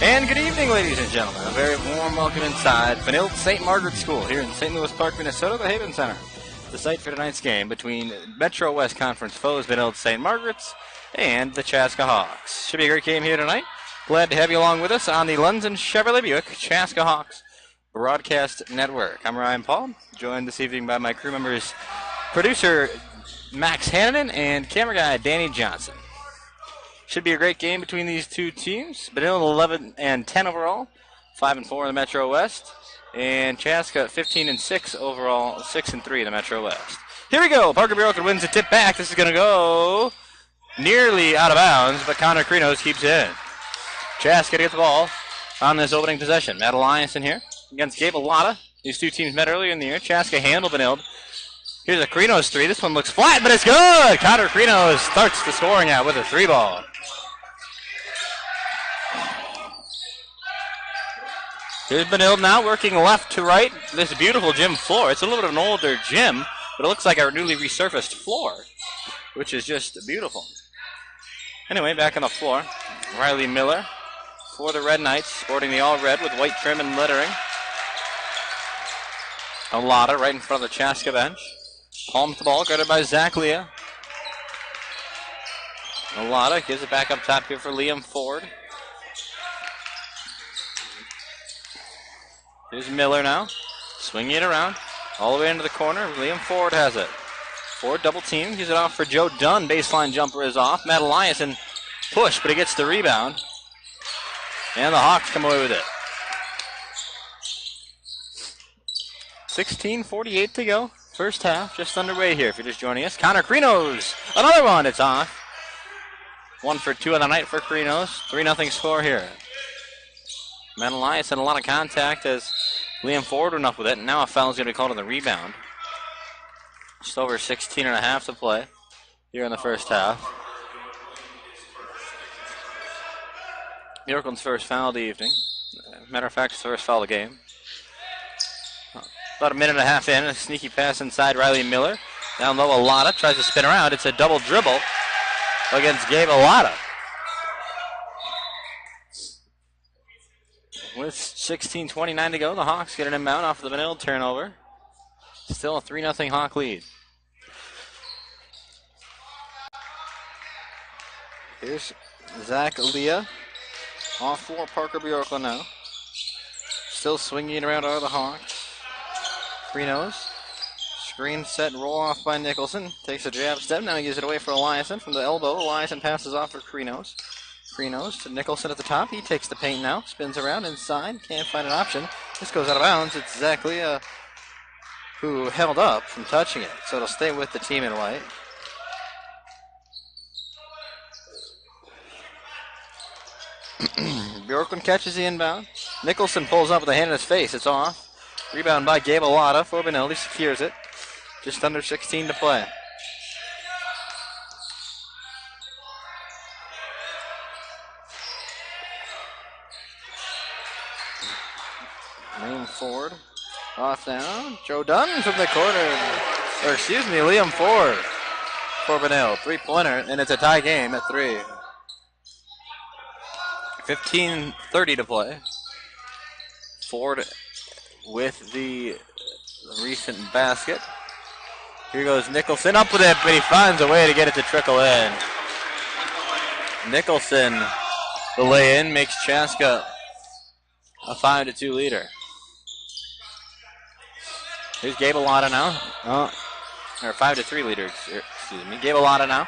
And good evening, ladies and gentlemen. A very warm welcome inside Benilde St. Margaret School here in St. Louis Park, Minnesota, the Haven Center. The site for tonight's game between Metro West Conference foes Benilde St. Margaret's and the Chaska Hawks. Should be a great game here tonight. Glad to have you along with us on the Lunds Chevrolet Buick Chaska Hawks Broadcast Network. I'm Ryan Paul, joined this evening by my crew members, producer Max Hannanen and camera guy Danny Johnson. Should be a great game between these two teams. Benilde 11-10 overall, 5-4 in the Metro West, and Chaska 15-6 overall, 6-3 in the Metro West. Here we go. Parker Bureaucraft wins the tip back. This is going to go nearly out of bounds, but Connor Krinos keeps it in. Chaska gets the ball on this opening possession. Matt Elias in here against Gabe Alata. These two teams met earlier in the year. Chaska handled Benilde. Here's a Krinos three. This one looks flat, but it's good. Connor Krinos starts the scoring out with a three ball. Here's Benilde now working left to right. This beautiful gym floor. It's a little bit of an older gym, but it looks like a newly resurfaced floor, which is just beautiful. Anyway, back on the floor, Riley Miller for the Red Knights, sporting the all-red with white trim and lettering. Alata right in front of the Chaska bench. Palms the ball, guarded by Zach Leah. Alata gives it back up top here for Liam Ford. Here's Miller now, swinging it around, all the way into the corner. Liam Ford has it. Ford double team, gives it off for Joe Dunn. Baseline jumper is off. Matt Eliason push, but he gets the rebound. And the Hawks come away with it. 16:48 to go. First half just underway here if you're just joining us. Connor Krinos, another one, it's off. 1 for 2 on the night for Krinos. 3-0 score here. Matt Elias had a lot of contact as Liam Ford went up with it, and now a foul is going to be called on the rebound. Just over 16.5 to play here in the first half. Bjorklund's first foul of the evening. Matter of fact, it's the first foul of the game. About a minute and a half in, a sneaky pass inside Riley Miller. Down low, Alata tries to spin around. It's a double dribble against Gabe Alata. With 16:29 to go, the Hawks get an inbound off of the Benilde turnover. Still a 3-0 Hawk lead. Here's Zach Leah off for Parker Bjorklund now. Still swinging around are the Hawks. Krinos. Screen set, roll off by Nicholson. Takes a jab step. Now he gives it away for Eliason from the elbow. Eliason passes off for Krinos. Krinos to Nicholson at the top. He takes the paint now. Spins around inside. Can't find an option. This goes out of bounds. It's Zach Leah who held up from touching it. So it'll stay with the team in white. Bjorklund catches the inbound. Nicholson pulls up with a hand in his face. It's off. Rebound by Gabe Alata for Benilde. He secures it. Just under 16 to play. Liam Ford off now. Joe Dunn from the corner. Or excuse me, Liam Ford for Benilde. Three-pointer, and it's a tie game at 3. 15:30 to play. Ford with the recent basket. Here goes Nicholson up with it, but he finds a way to get it to trickle in. Nicholson, the lay-in, makes Chaska a 5-2 leader. Here's Gabe Alata now. Or 5-3 leader, excuse me. Gabe Alata now.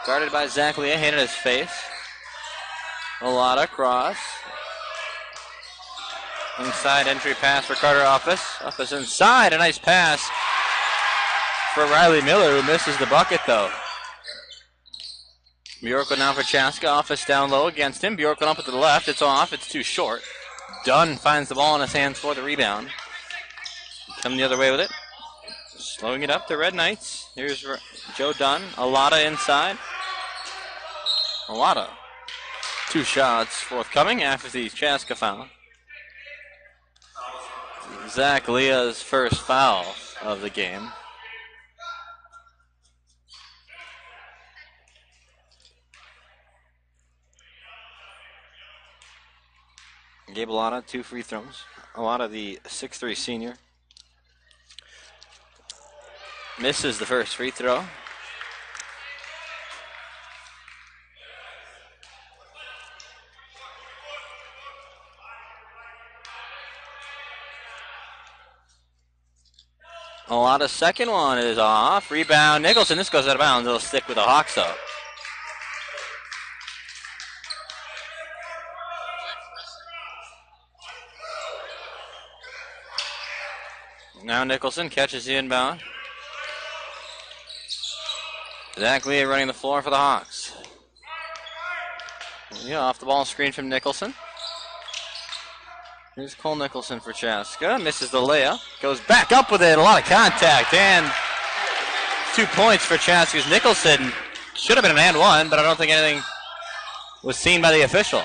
Guarded by Zach Leah, hand in his face. Alata cross. Inside entry pass for Carter Office. Office inside. A nice pass for Riley Miller, who misses the bucket, though. Bjorklund now for Chaska. Office down low against him. Bjorklund up to the left. It's off. It's too short. Dunn finds the ball in his hands for the rebound. Come the other way with it. Slowing it up, the Red Knights. Here's Joe Dunn. Alata inside. Alata. 2 shots forthcoming after the Chaska foul. Zach Leah's first foul of the game. Gabe Alata, 2 free throws. Alata, the 6'3" senior, misses the first free throw. Alata's second one is off. Rebound, Nicholson. This goes out of bounds. It'll stick with the Hawks, though. Now Nicholson catches the inbound. Zach Leah running the floor for the Hawks. Yeah, off the ball screen from Nicholson. Here's Cole Nicholson for Chaska. Misses the layup. Goes back up with it. A lot of contact. And 2 points for Chaska's Nicholson. Should have been an and one, but I don't think anything was seen by the official.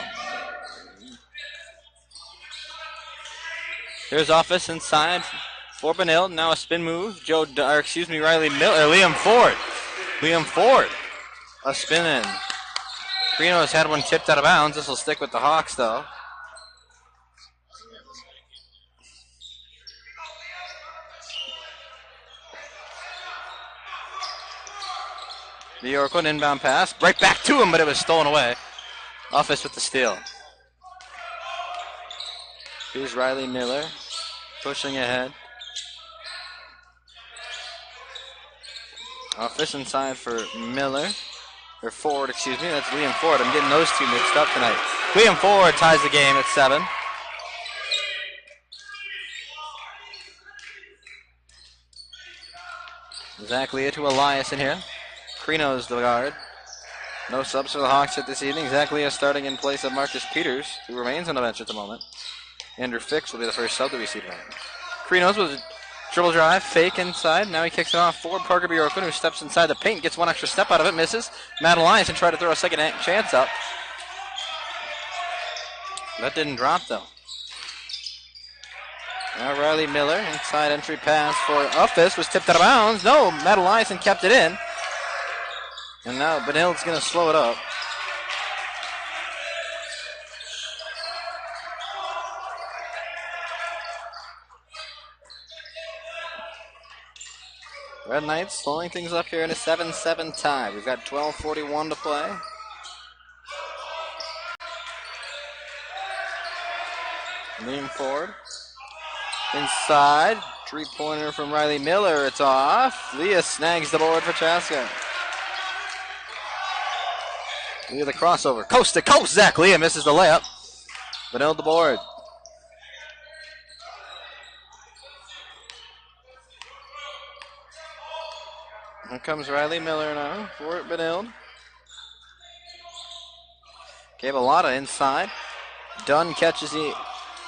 Here's Office inside for Benilde. Now a spin move. Liam Ford. Liam Ford. A spin in. Carino has had one tipped out of bounds. This will stick with the Hawks, though. The Yorkwood inbound pass. Right back to him, but it was stolen away. Office with the steal. Here's Riley Miller pushing ahead. Office inside for Miller. Or Ford, excuse me. That's Liam Ford. I'm getting those two mixed up tonight. Liam Ford ties the game at 7. Zach Leah to Elias in here. Carino's the guard. No subs for the Hawks at this evening. Zach Leah starting in place of Marcus Peters, who remains on the bench at the moment. Andrew Fix will be the first sub to be seated. Carino's with a dribble drive, fake inside. Now he kicks it off for Parker Bjorkman, who steps inside the paint, gets one extra step out of it, misses. Matt Elias and tried to throw a second chance up. That didn't drop, though. Now Riley Miller, inside entry pass for Office, was tipped out of bounds. No, Matt Eliason kept it in. And now Benilde's going to slow it up. Red Knights slowing things up here in a 7-7 tie. We've got 12:41 to play. Liam Ford. Inside. 3-pointer from Riley Miller. It's off. Leah snags the board for Chaska. Look at the crossover. Coast to coast. Zach Leah misses the layup. Benilde the board. Here comes Riley Miller now for Benilde. Gabe Alata inside. Dunn catches the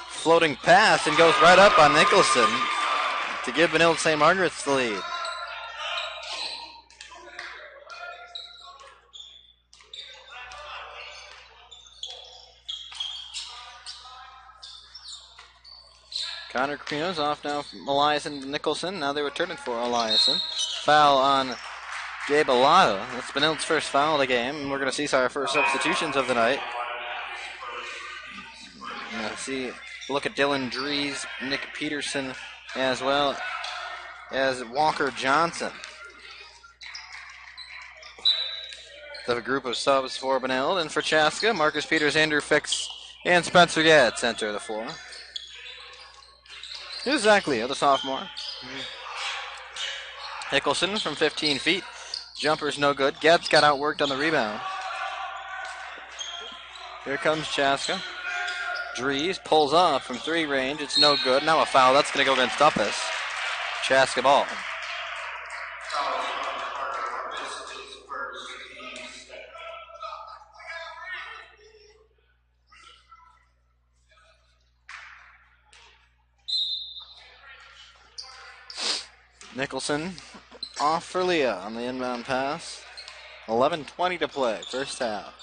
floating pass and goes right up on Nicholson to give Benilde St. Margaret's the lead. Connor Carino's off now from Eliason to Nicholson. Now they return it for Eliason. Foul on Gabe Alata. That's Benilde's first foul of the game, and we're going to see our first substitutions of the night. Look at Dylan Drees, Nick Peterson, as well as Walker Johnson. The group of subs for Benilde, and for Chaska, Marcus Peters, Andrew Fix, and Spencer Gadd center the floor. Here's Zach Leah, the sophomore. Nicholson from 15 feet. Jumper's no good. Gadd's got outworked on the rebound. Here comes Chaska. Drees pulls off from 3 range. It's no good. Now a foul. That's going to go against Uppus. Chaska ball. Nicholson off for Leah on the inbound pass. 11:20 to play, first half.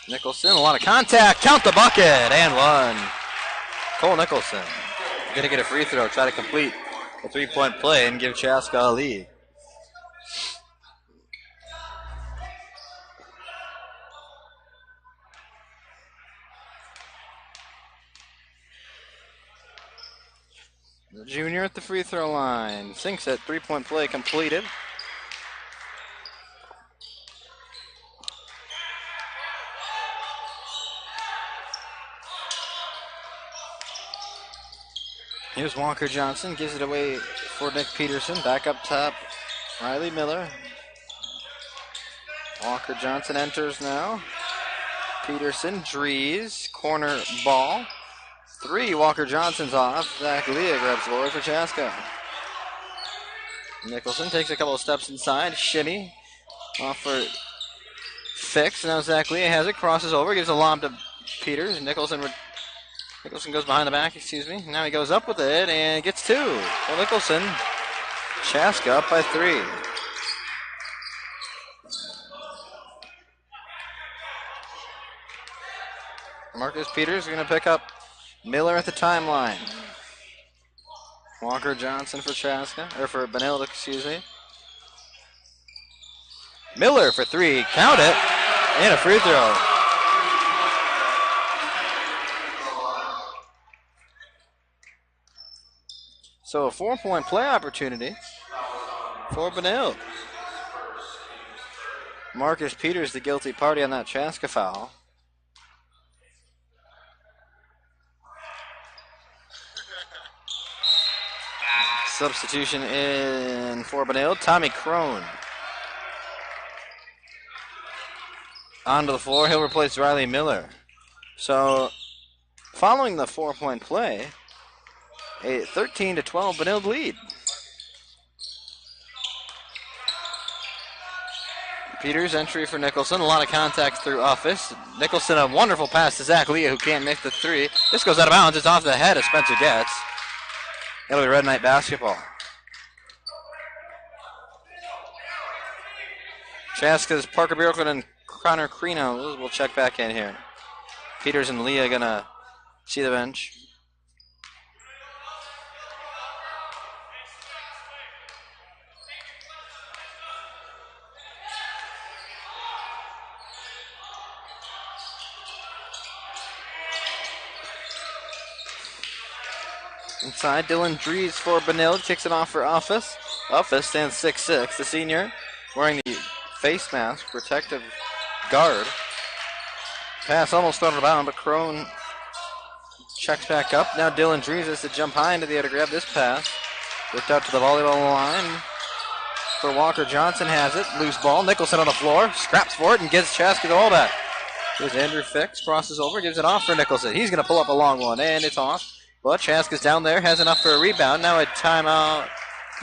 Nicholson, a lot of contact. Count the bucket, and one. Cole Nicholson going to get a free throw, try to complete a 3-point play and give Chaska a lead. The junior at the free throw line. Sinks it. 3-point play completed. Here's Walker Johnson. Gives it away for Nick Peterson. Back up top. Riley Miller. Walker Johnson enters now. Peterson, Drees, corner ball. 3, Walker Johnson's off. Zach Leah grabs the board for Chaska. Nicholson takes a couple of steps inside. Shimmy. Off for Fix. Now Zach Leah has it. Crosses over. Gives a lob to Peters. Nicholson goes behind the back, Now he goes up with it and gets 2. For Nicholson. Chaska up by 3. Marcus Peters is going to pick up Miller at the timeline. Walker Johnson for Chaska, or for Benilde, Miller for 3, count it, and a free throw. So a 4-point play opportunity for Benilde. Marcus Peters, the guilty party on that Chaska foul. Substitution in for Benilde. Tommy Crone onto the floor. He'll replace Riley Miller. So, following the 4-point play, a 13-12 Benilde lead. Peters entry for Nicholson. A lot of contact through Office. Nicholson, a wonderful pass to Zach Leah, who can't make the 3. This goes out of bounds. It's off the head of Spencer Getz. It'll be Red Knight basketball. Chaska's Parker Bjorklund and Connor Crino will check back in here. Peters and Leah gonna see the bench. Inside, Dylan Drees for Benilde. Kicks it off for Office. Office stands 6'6". The senior wearing the face mask, protective guard. Pass almost thrown out of bounds, but Crone checks back up. Now Dylan Drees has to jump high into the air to grab this pass. Whipped out to the volleyball line for Walker Johnson has it. Loose ball. Nicholson on the floor. Scraps for it and gives Chaska the ball back. Here's Andrew Fix. Crosses over. Gives it off for Nicholson. He's going to pull up a long one, and it's off. But Chaska's down there, has enough for a rebound. Now a timeout.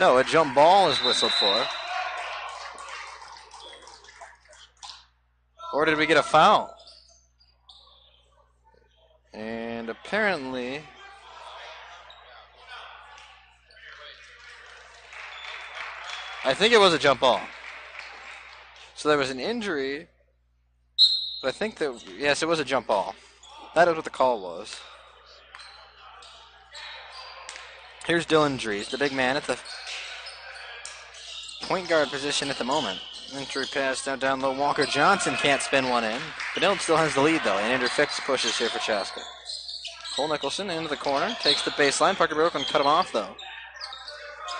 No, a jump ball is whistled for. Or did we get a foul? And apparently, I think it was a jump ball. So there was an injury, but I think that, yes, it was a jump ball. That is what the call was. Here's Dylan Drees, the big man at the point guard position at the moment. Entry pass down low. Walker Johnson can't spin one in. Benilde still has the lead, though, and Andrew Fix pushes here for Chaska. Cole Nicholson into the corner, takes the baseline. Parker Bjorklund cut him off, though.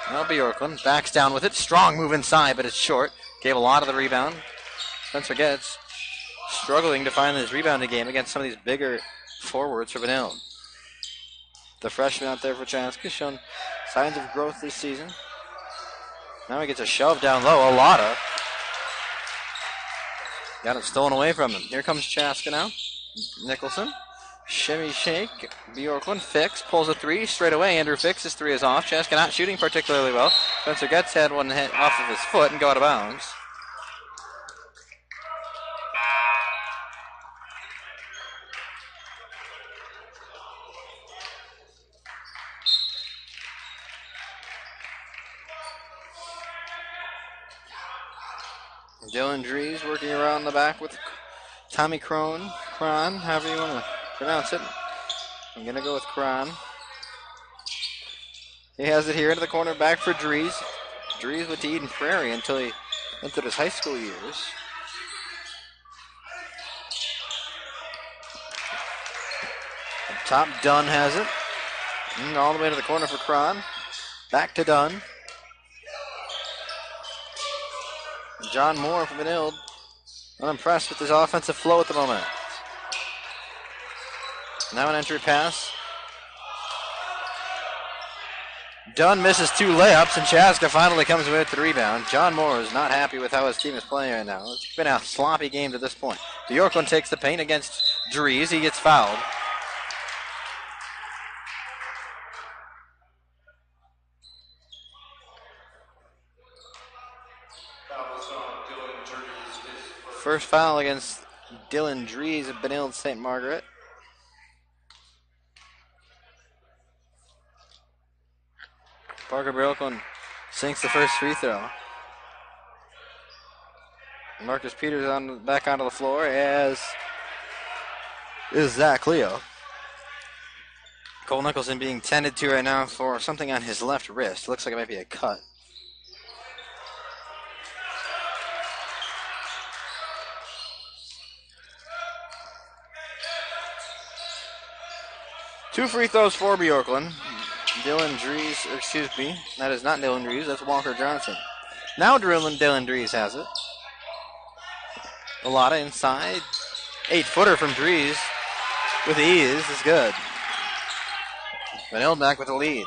Now Bjorklund backs down with it. Strong move inside, but it's short. Gave a lot of the rebound. Spencer Getz struggling to find his rebounding game against some of these bigger forwards for Benilde. The freshman out there for Chaska shown signs of growth this season. Now he gets a shove down low. Alada got it stolen away from him. Here comes Chaska now. Nicholson. Shimmy shake. Bjorklund. Fix. Pulls a 3 straight away. Andrew Fix's 3 is off. Chaska not shooting particularly well. Spencer Getz had one hit off of his foot and go out of bounds. Dylan Drees working around the back with Tommy Crone, however you want to pronounce it. I'm going to go with Cron. He has it here into the corner, back for Drees. Drees went to Eden Prairie until he entered his high school years. Up top, Dunn has it. All the way to the corner for Cron. Back to Dunn. John Moore from Benilde. Unimpressed with his offensive flow at the moment. Now an entry pass. Dunn misses 2 layups, and Chaska finally comes away with the rebound. John Moore is not happy with how his team is playing right now. It's been a sloppy game to this point. Bjorklund takes the paint against Dries. He gets fouled. First foul against Dylan Dries of Benilde St. Margaret. Parker Bjorklund sinks the first free throw. Marcus Peters back onto the floor, as is Zach Leo. Cole Nicholson being tended to right now for something on his left wrist. Looks like it might be a cut. Two free throws for Bjorklund. Dylan Dries, excuse me, that is not Dylan Dries, that's Walker Johnson. Now Dylan Dries has it. Alada inside. 8-footer from Dries with ease is good. Benilde back with the lead.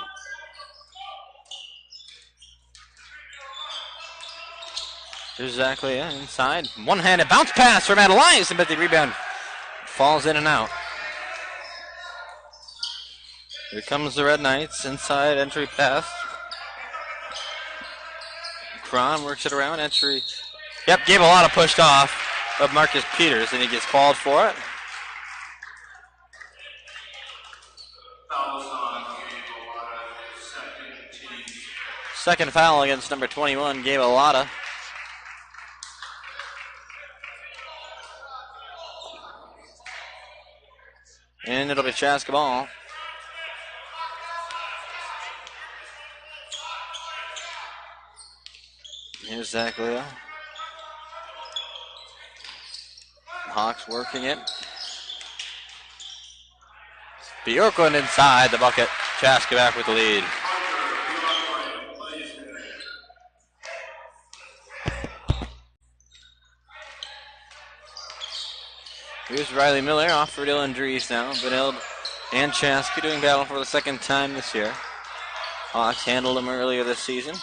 Here's Zach Leah inside. One-handed bounce pass from Elias, but the rebound falls in and out. Here comes the Red Knights, inside entry pass. Cron works it around, entry. Yep, gave a lot of pushed off of Marcus Peters, and he gets called for it. Second foul against number 21, Gabe Alada. And it'll be Chaska ball. Here's Zach Leo. Hawks working it. Bjorklund inside the bucket. Chaska back with the lead. Here's Riley Miller off for Dylan Dries now. Benilde and Chaska doing battle for the second time this year. Hawks handled him earlier this season.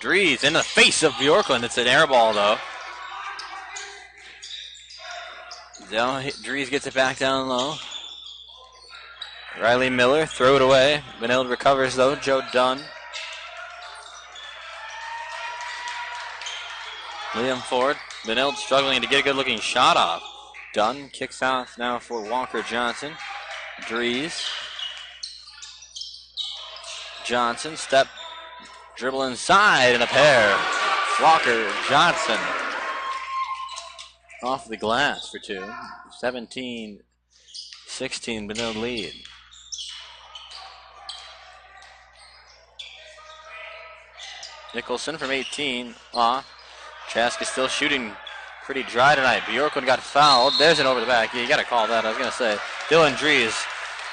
Dries in the face of Bjorklund. It's an air ball, though. Dries gets it back down low. Riley Miller, throw it away. Benilde recovers, though. Joe Dunn. Liam Ford. Benilde struggling to get a good-looking shot off. Dunn kicks out now for Walker Johnson. Dries. Johnson, step. Dribble inside and a pair. Walker Johnson off the glass for two. 17-16 Benilde lead. Nicholson from 18 off. Chaska still shooting pretty dry tonight. Bjorklund got fouled. There's an over the back. Yeah, you got to call that. I was going to say Dylan Dries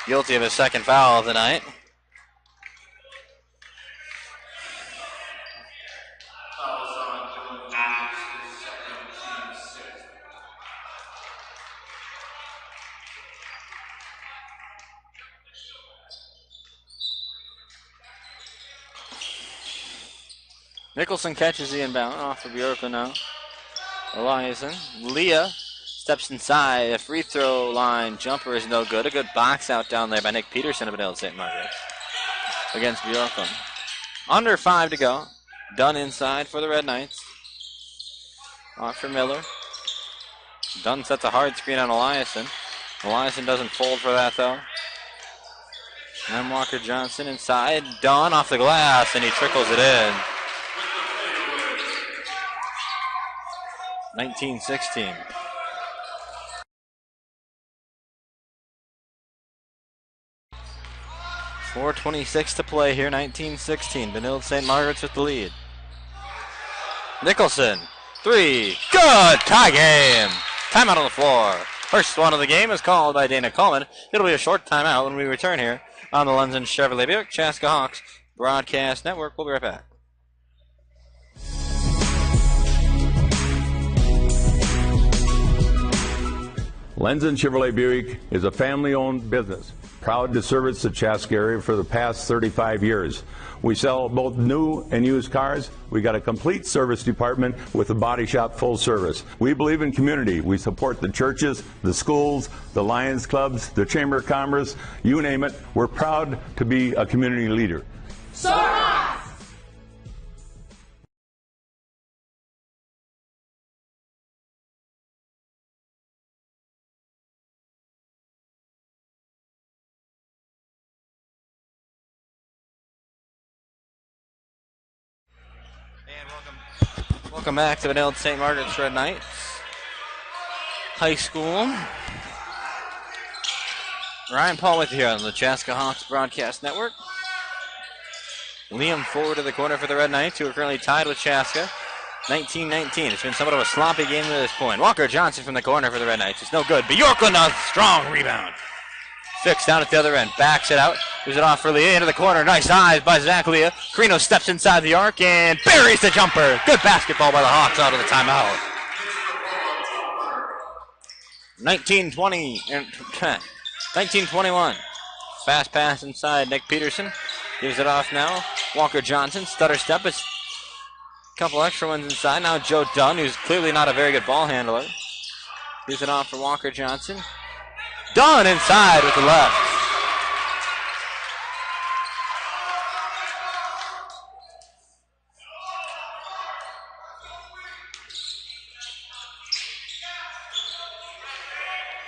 guilty of his second foul of the night. Nicholson catches the inbound off of Bjorklund now. Eliason. Leah steps inside. A free throw line jumper is no good. A good box out down there by Nick Peterson of Benilde St. Margaret against Bjorklund. Under 5 to go. Dunn inside for the Red Knights. Off for Miller. Dunn sets a hard screen on Eliason. Eliason doesn't fold for that, though. And Walker Johnson inside. Dunn off the glass, and he trickles it in. 19-16. .426 to play here, 19-16. Benilde St. Margaret's with the lead. Nicholson 3. Good! Tie game. Timeout on the floor. First one of the game is called by Dana Coleman. It'll be a short timeout when we return here on the Lenzen Chevrolet Buick Chaska Hawks Broadcast Network. We'll be right back. Lenzen Chevrolet Buick is a family-owned business, proud to service the Chaska area for the past 35 years. We sell both new and used cars. We got a complete service department with a body shop full service. We believe in community. We support the churches, the schools, the Lions clubs, the Chamber of Commerce, you name it. We're proud to be a community leader. Soras! And welcome back to Benilde St. Margaret's Red Knights High School. Ryan Paul with you here on the Chaska Hawks Broadcast Network. Liam forward to the corner for the Red Knights, who are currently tied with Chaska, 19-19. It's been somewhat of a sloppy game to this point. Walker Johnson from the corner for the Red Knights. It's no good. Bjorklund, a strong rebound. Fixed down at the other end. Backs it out. Gives it off for Leah into the corner. Nice eyes by Zach Leah. Carino steps inside the arc and buries the jumper. Good basketball by the Hawks out of the timeout. 19-21. Fast pass inside. Nick Peterson gives it off now. Walker Johnson. Stutter step. A couple extra ones inside. Now Joe Dunn, who's clearly not a very good ball handler. Gives it off for Walker Johnson. Dunn inside with the left.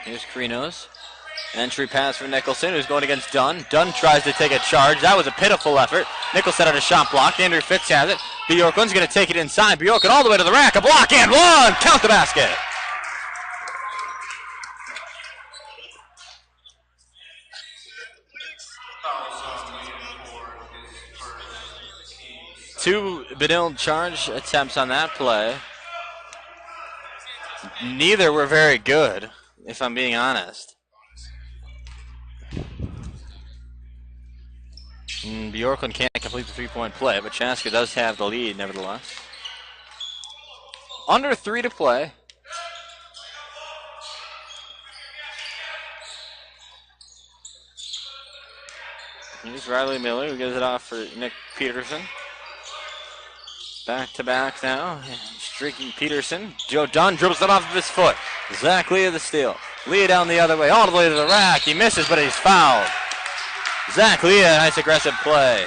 Here's Krinos. Entry pass for Nicholson, who's going against Dunn. Dunn tries to take a charge. That was a pitiful effort. Nicholson had a shot blocked. Andrew Fitz has it. Bjorklund's going to take it inside. Bjorklund all the way to the rack. A block and one. Count the basket. Two Benilde charge attempts on that play. Neither were very good, if I'm being honest. Bjorklund can't complete the three-point play, but Chaska does have the lead nevertheless. Under 3 to play. Here's Riley Miller, who gives it off for Nick Peterson. Back to back now. Streaking Peterson. Joe Dunn dribbles it off of his foot. Zach Leah the steal. Leah down the other way, all the way to the rack. He misses, but he's fouled. Zach Leah, nice aggressive play.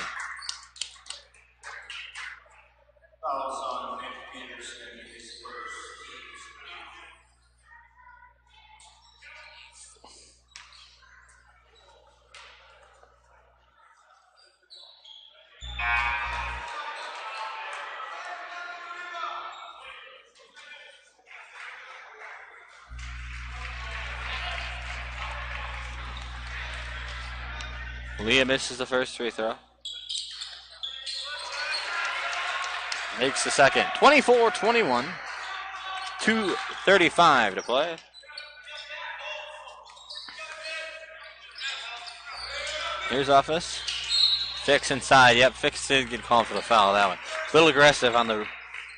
Leah misses the first free throw. Makes the second. 24-21. 2:35 to play. Here's Office. Fix inside. Yep, Fix did get called for the foul, that one. A little aggressive on the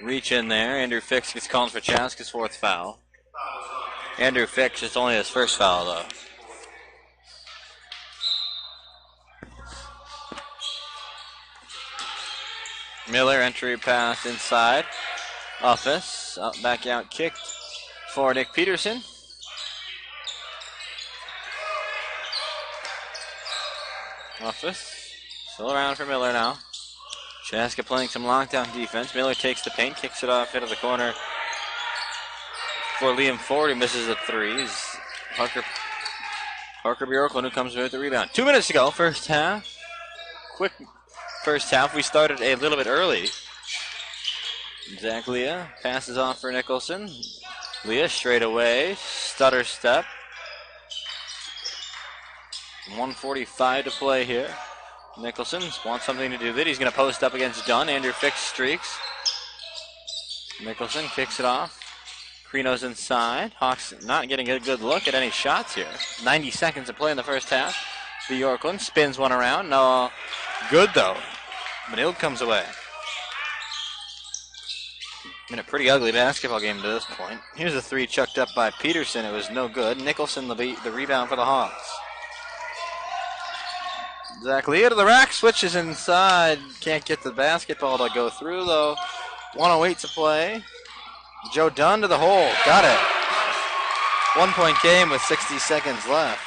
reach in there. Andrew Fix gets called for Chaska's 4th foul. Andrew Fix, it's only his first foul, though. Miller, entry pass inside. Office, back out, kicked for Nick Peterson. Office, still around for Miller now. Chaska playing some lockdown defense. Miller takes the paint, kicks it off into the corner for Liam Ford, who misses the threes. Parker Bjorklund, who comes with the rebound. 2 minutes to go, first half. Quick first half. We started a little bit early. Zach Leah passes off for Nicholson. Leah straight away. Stutter step. 1:45 to play here. Nicholson wants something to do with it. He's going to post up against Dunn. Andrew Fix streaks. Nicholson kicks it off. Carino's inside. Hawks not getting a good look at any shots here. 90 seconds to play in the first half. The Yorkland spins one around. No good though. Benilde comes away. Been a pretty ugly basketball game to this point. Here's a three chucked up by Peterson. It was no good. Nicholson the rebound for the Hawks. Zach Leah to the rack. Switches inside. Can't get the basketball to go through though. 1:08 to play. Joe Dunn to the hole. Got it. 1 point game with 60 seconds left.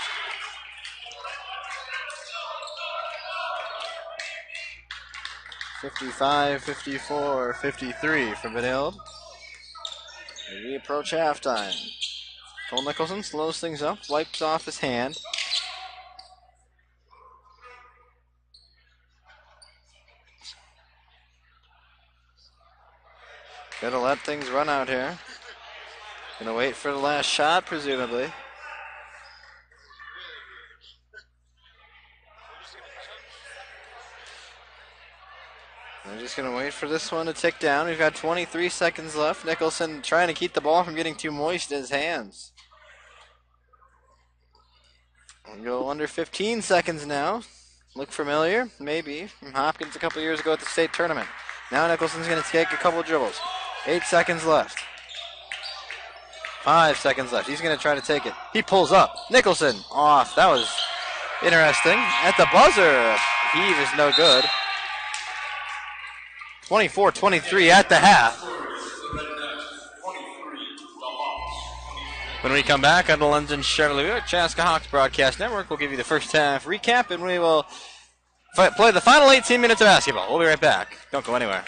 (55, 54, 53 for Benilde. We approach halftime. Cole Nicholson slows things up, wipes off his hand. Gonna let things run out here. Gonna wait for the last shot, presumably. They're just going to wait for this one to tick down. We've got 23 seconds left. Nicholson trying to keep the ball from getting too moist in his hands. We'll go under 15 seconds now. Look familiar? Maybe. From Hopkins a couple years ago at the state tournament. Now Nicholson's going to take a couple dribbles. 8 seconds left. 5 seconds left. He's going to try to take it. He pulls up. Nicholson off. That was interesting. At the buzzer, heave is no good. 24-23 at the half. When we come back on the London Chevrolet Chaska Hawks Broadcast Network, we'll give you the first half recap, and we will play the final 18 minutes of basketball. We'll be right back. Don't go anywhere.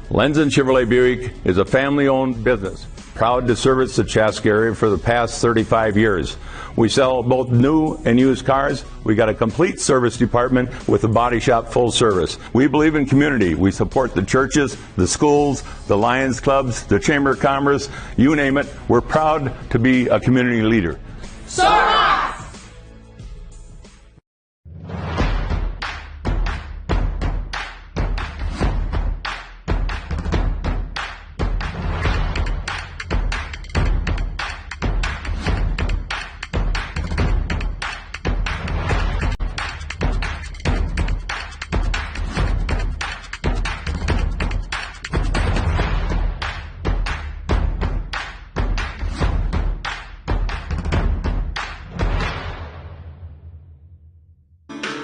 Lenzen Chevrolet Buick is a family-owned business, proud to service the Chaska area for the past 35 years. We sell both new and used cars. We got a complete service department with a body shop full service. We believe in community. We support the churches, the schools, the Lions clubs, the Chamber of Commerce, you name it. We're proud to be a community leader. Service!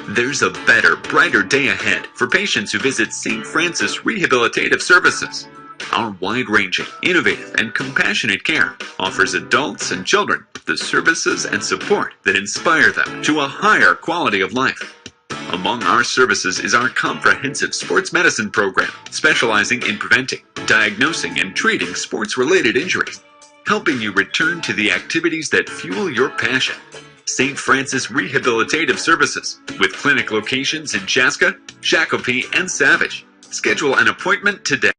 There's a better, brighter day ahead for patients who visit St. Francis Rehabilitative Services. Our wide-ranging, innovative, and compassionate care offers adults and children the services and support that inspire them to a higher quality of life. Among our services is our comprehensive sports medicine program, specializing in preventing, diagnosing, and treating sports-related injuries, helping you return to the activities that fuel your passion. St. Francis Rehabilitative Services, with clinic locations in Chaska, Shakopee, and Savage. Schedule an appointment today.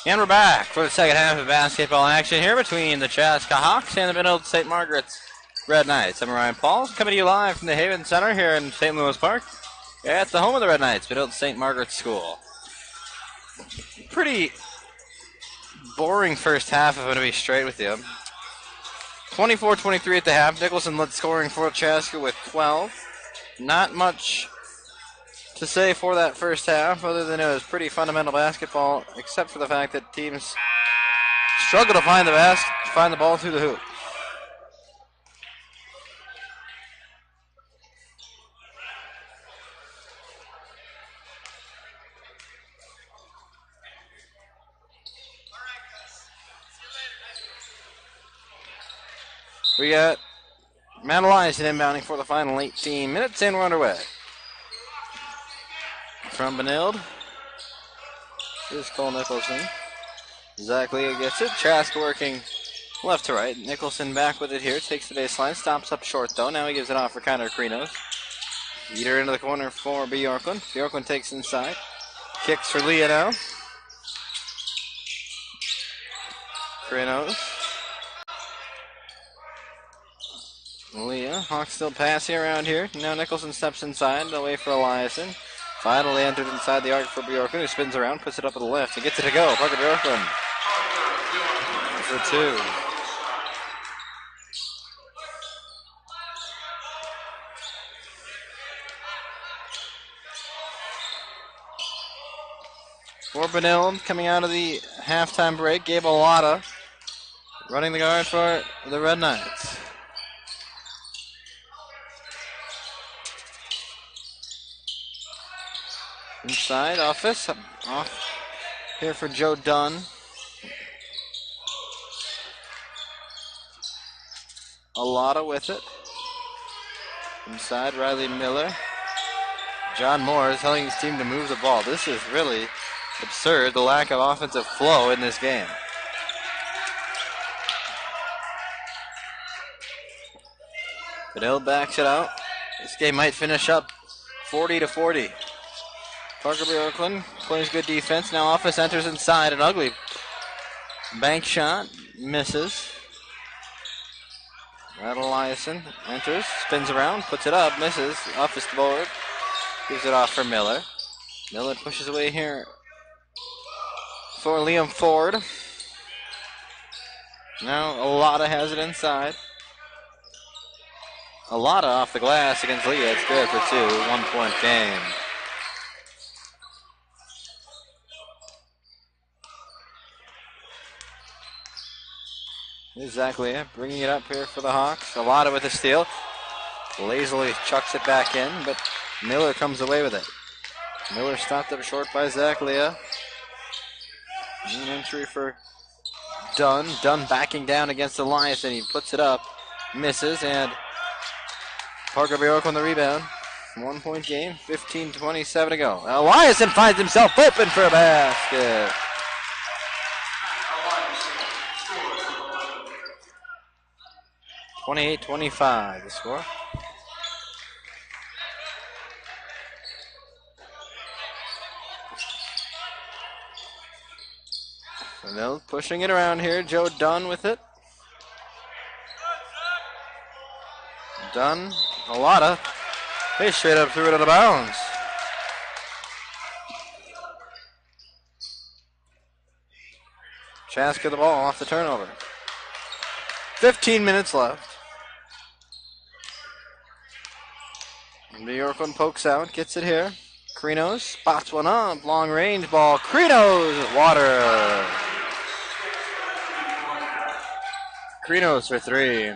And we're back for the second half of basketball action here between the Chaska Hawks and the Benilde St. Margaret's Red Knights. I'm Ryan Pauls, coming to you live from the Haven Center here in St. Louis Park at the home of the Red Knights, Benilde St. Margaret's School. Pretty boring first half, if I'm going to be straight with you. 24-23 at the half. Nicholson led scoring for Chaska with 12. Not much to say for that first half, other than it was pretty fundamental basketball, except for the fact that teams struggle to find the ball through the hoop. We got Matt Eliason inbounding for the final 18 minutes, and we're underway. From Benilde, here's Cole Nicholson. Zach Leah gets it. Chaska working left to right. Nicholson back with it here. Takes the baseline. Stops up short, though. Now he gives it off for Connor Krinos. Eater into the corner for Bjorklund. Bjorklund takes inside. Kicks for Leah now. Krinos. Leah. Hawks still passing around here. Now Nicholson steps inside. Away for Eliason. Finally entered inside the arc for Bjorklund, who spins around, puts it up to the left, and gets it to go. Parker Bjorklund for two. For Benilde, coming out of the halftime break, Gabe Alata running the guard for the Red Knights. Inside, off here for Joe Dunn. Alata with it. Inside, Riley Miller. John Moore is telling his team to move the ball. This is really absurd, the lack of offensive flow in this game. Benilde backs it out. This game might finish up 40-40. Parker Bjorklund plays good defense. Now Office enters inside. An ugly bank shot. Misses. Matt Eliason enters. Spins around. Puts it up. Misses. Office board. Gives it off for Miller. Miller pushes away here for Liam Ford. Now Alata has it inside. Alata off the glass against Leah. It's good for two. 1 point game. Exactly, bringing it up here for the Hawks. Alata with a steal. Lazily chucks it back in, but Miller comes away with it. Miller stopped up short by Zach Leah. An entry for Dunn. Dunn backing down against Elias, and he puts it up. Misses, and Parker Bjork on the rebound. 1 point game, 15-27 to go. Eliason finds himself open for a basket. (28-25) the score. Benilde pushing it around here. Joe Dunn with it. Dunn, Alata. They straight up threw it out of bounds. Chaska the ball off the turnover. 15 minutes left. Bjorklund pokes out, gets it here. Krinos spots one up, long range ball. Krinos, water. Krinos for three.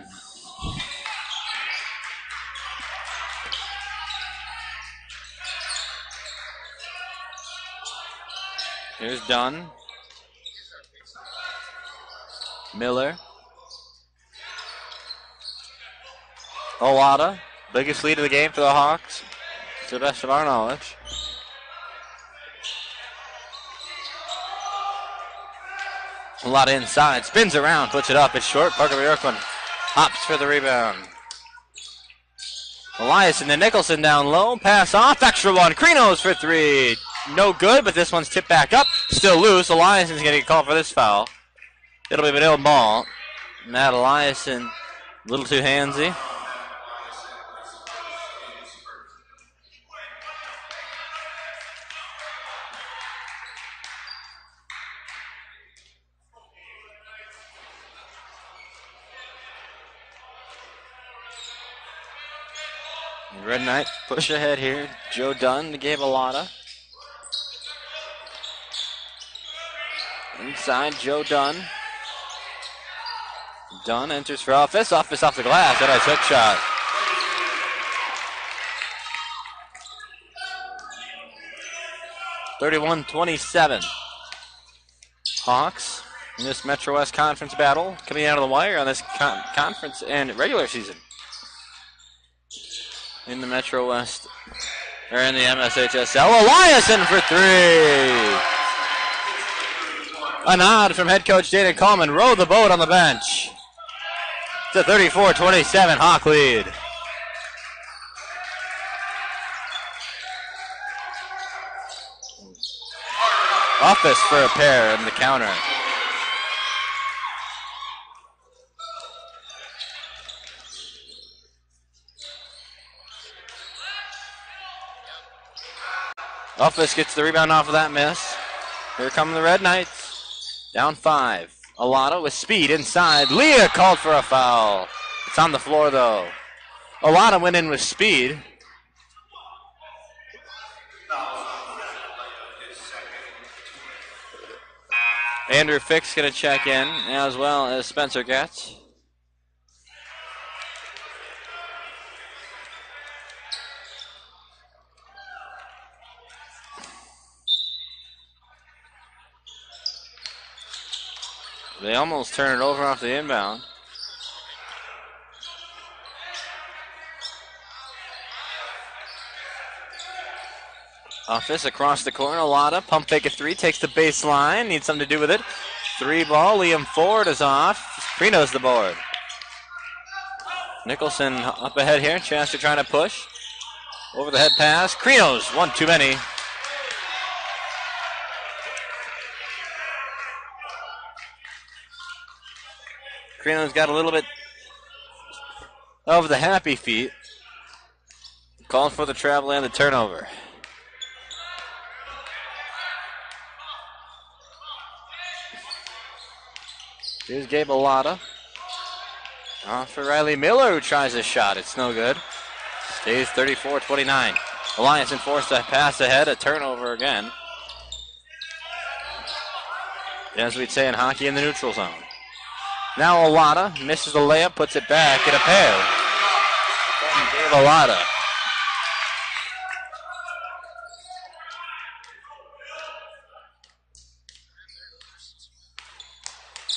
Here's Dunn. Miller. Alata. Biggest lead of the game for the Hawks, to the best of our knowledge. Alata inside, spins around, puts it up, it's short. Parker Bjorklund hops for the rebound. Eliason to Nicholson down low, pass off, extra one. Krinos for three. no good, but this one's tipped back up. Still loose. Eliason's going to get called for this foul. It'll be Benilde ball. Matt Eliason, a little too handsy. Red Knights push ahead here. Joe Dunn to Gabe Alata. Inside, Joe Dunn. Dunn enters for Office. Office off the glass. That a hook shot. (31-27). Hawks in this Metro West Conference battle coming out of the wire on this conference and regular season. In the Metro West, or in the MSHSL, Eliason for three. A nod from head coach Dana Coleman. Row the boat on the bench. It's a 34-27 Hawk lead. Office for a pair in the counter. Office gets the rebound off of that miss. Here come the Red Knights. Down 5. Alata with speed inside. Leah called for a foul. It's on the floor though. Alata went in with speed. Andrew Fick's going to check in, as well as Spencer Getz. They almost turn it over off the inbound. Office across the corner. Alata, pump fake a three, takes the baseline, needs something to do with it. 3 ball, Liam Ford is off. Preno's the board. Nicholson up ahead here. Chaska trying to push. Over the head pass. Preno's one too many. Preno's got a little bit of the happy feet. Called for the travel and the turnover. Here's Gabe Alata. Off for Riley Miller, who tries a shot. It's no good. Stays 34-29. Alliance enforced a pass ahead, a turnover again. As we'd say in hockey, in the neutral zone. Now Alata misses the layup, puts it back in a pair. Gabe Alata.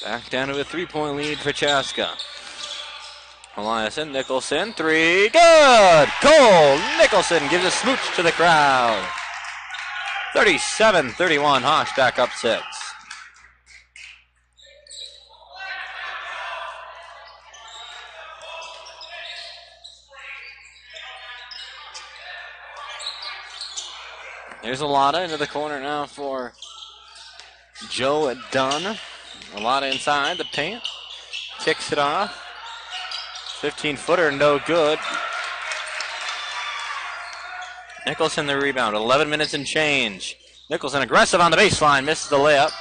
Back down to a 3-point lead for Chaska. Eliason, Nicholson, 3, good! Cole Nicholson gives a smooch to the crowd. 37-31, Hawks back up 6. Here's Alata into the corner now for Joe Dunn. Alata inside the paint. Kicks it off. 15-footer, no good. Nicholson the rebound. 11 minutes and change. Nicholson aggressive on the baseline. Misses the layup.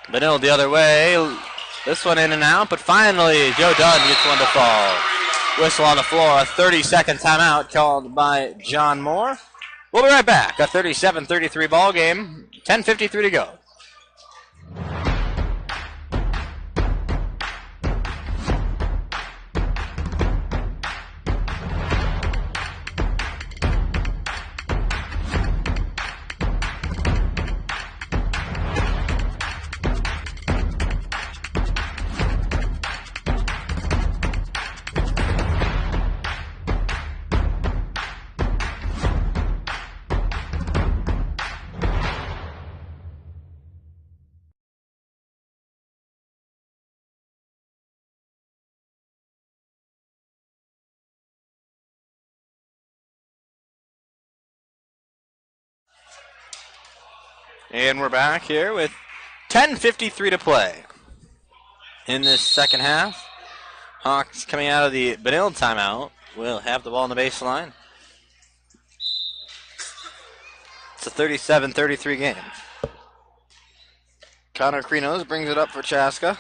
Benilde the other way. This one in and out, but finally Joe Dunn gets one to fall. Whistle on the floor. A 30-second timeout called by John Moore. We'll be right back. A 37-33 ball game. 10:53 to go. And we're back here with 10:53 to play in this second half. Hawks coming out of the Benilde timeout will have the ball on the baseline. It's a 37-33 game. Connor Krinos brings it up for Chaska.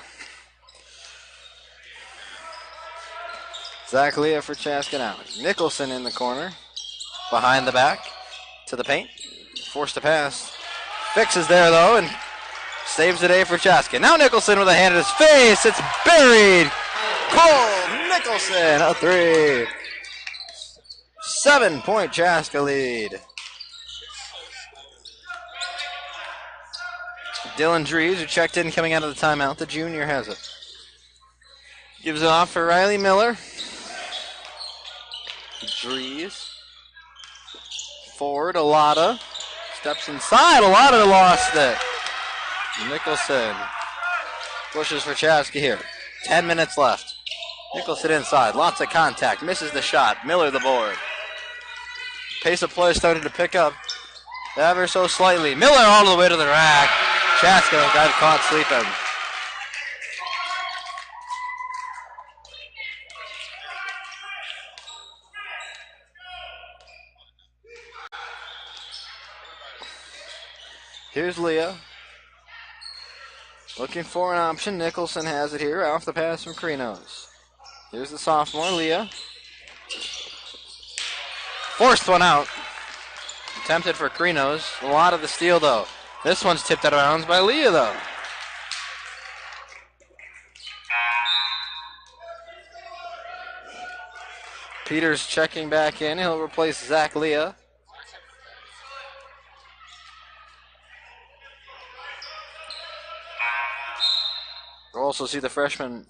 Zach Leah for Chaska now. Nicholson in the corner. Behind the back to the paint. Forced to pass. Fixes there though and saves the day for Chaska. Now Nicholson with a hand in his face. It's buried. Cole Nicholson, a three. 7-point Chaska lead. Dylan Dries, who checked in coming out of the timeout, the junior, has it. Gives it off for Riley Miller. Dries. Forward, Alada. Steps inside. Alada lost it. Nicholson pushes for Chaska here. 10 minutes left. Nicholson inside. Lots of contact. Misses the shot. Miller the board. Pace of play started to pick up ever so slightly. Miller all the way to the rack. Chaska got caught sleeping. Here's Leah. Looking for an option. Nicholson has it here. Off the pass from Krinos. Here's the sophomore, Leah. Forced one out. Attempted for Krinos. A lot of the steal, though. This one's tipped out of bounds by Leah, though. Peters checking back in. He'll replace Zach Leah. We'll also see the freshman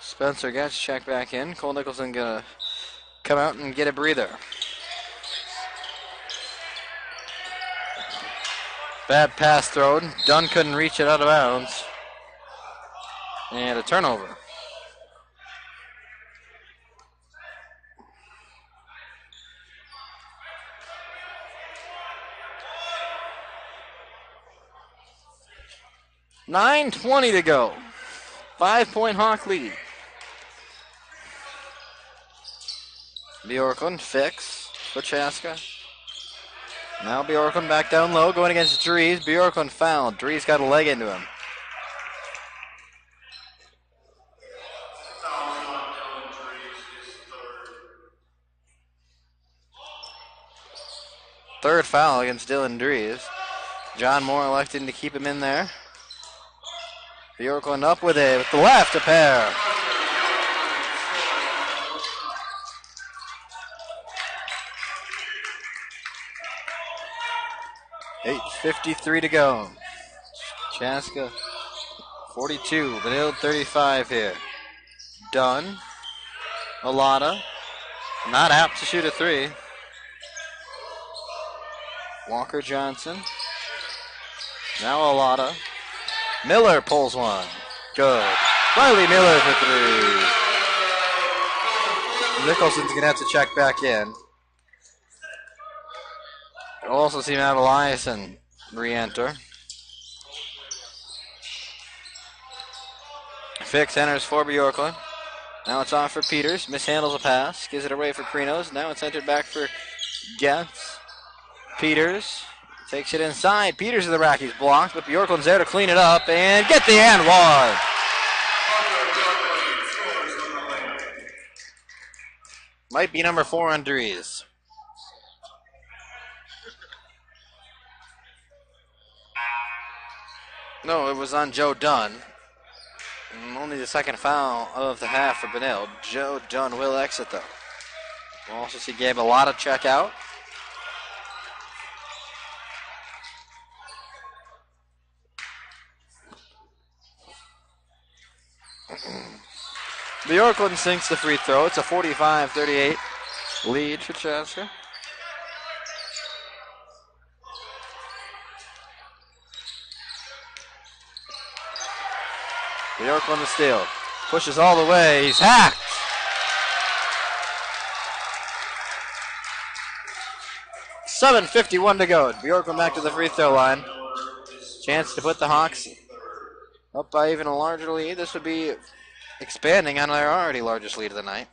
Spencer Getz check back in. Cole Nicholson gonna come out and get a breather. Bad pass thrown. Dunn couldn't reach it out of bounds. And a turnover. $9:20 to go. 5-point Hawk lead. Bjorklund fix for Chaska. Now Bjorklund back down low, going against Dries. Bjorklund fouled. Dries got a leg into him. Third foul against Dylan Dries. John Moore electing to keep him in there. Bjorklund up with it with the left, a pair. $8:53 to go. Chaska 42, Benilde 35 here. Dunn. Alada. Not apt to shoot a three. Walker Johnson. Now Alada. Miller pulls one. Good. Riley Miller for three. Nicholson's going to have to check back in. We'll also see Matt Eliason re-enter. Fix enters for Bjorklund. Now it's off for Peters. Mishandles a pass. Gives it away for Krinos. Now it's entered back for Getz. Peters takes it inside. Peters of the rack. He's blocked, but Bjorklund's there to clean it up and get the and one. Might be number 4 on Dries. No, it was on Joe Dunn. Only the second foul of the half for Benilde. Joe Dunn will exit, though. We'll also see Gabe Alada check out. Bjorklund sinks the free throw. It's a 45-38 lead for Chaska. Bjorklund the steal. Pushes all the way. He's hacked. 7:51 to go. Bjorklund back to the free throw line. Chance to put the Hawks up by even a larger lead. This would be expanding on their already largest lead of the night.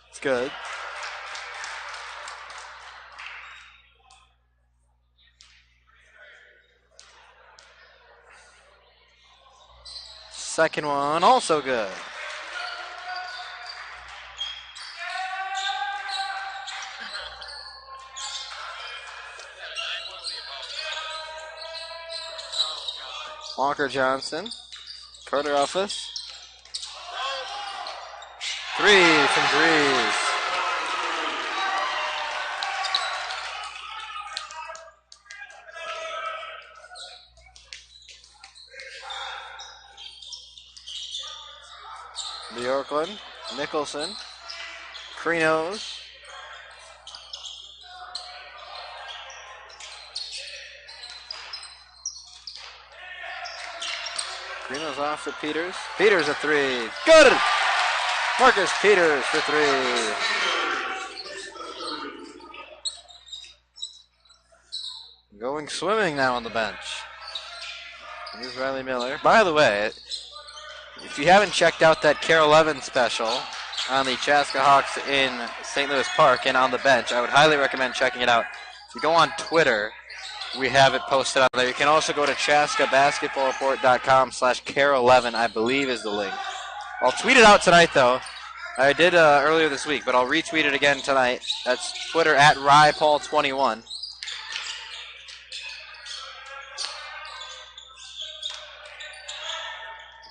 It's good. Second one, also good. Walker Johnson, Carter Office. Three from Drees. Bjorklund, Nicholson, Krinos. Krinos off to Peters. Peters a three. Good! Marcus Peters for three. Going swimming now on the bench. Here's Riley Miller. By the way, if you haven't checked out that Carol Evans special on the Chaska Hawks in St. Louis Park and on the bench, I would highly recommend checking it out. If you go on Twitter, we have it posted on there. You can also go to chaskabasketballreport.com/Carol11, I believe is the link. I'll tweet it out tonight, though. I did earlier this week, but I'll retweet it again tonight. That's Twitter at RyPaul21.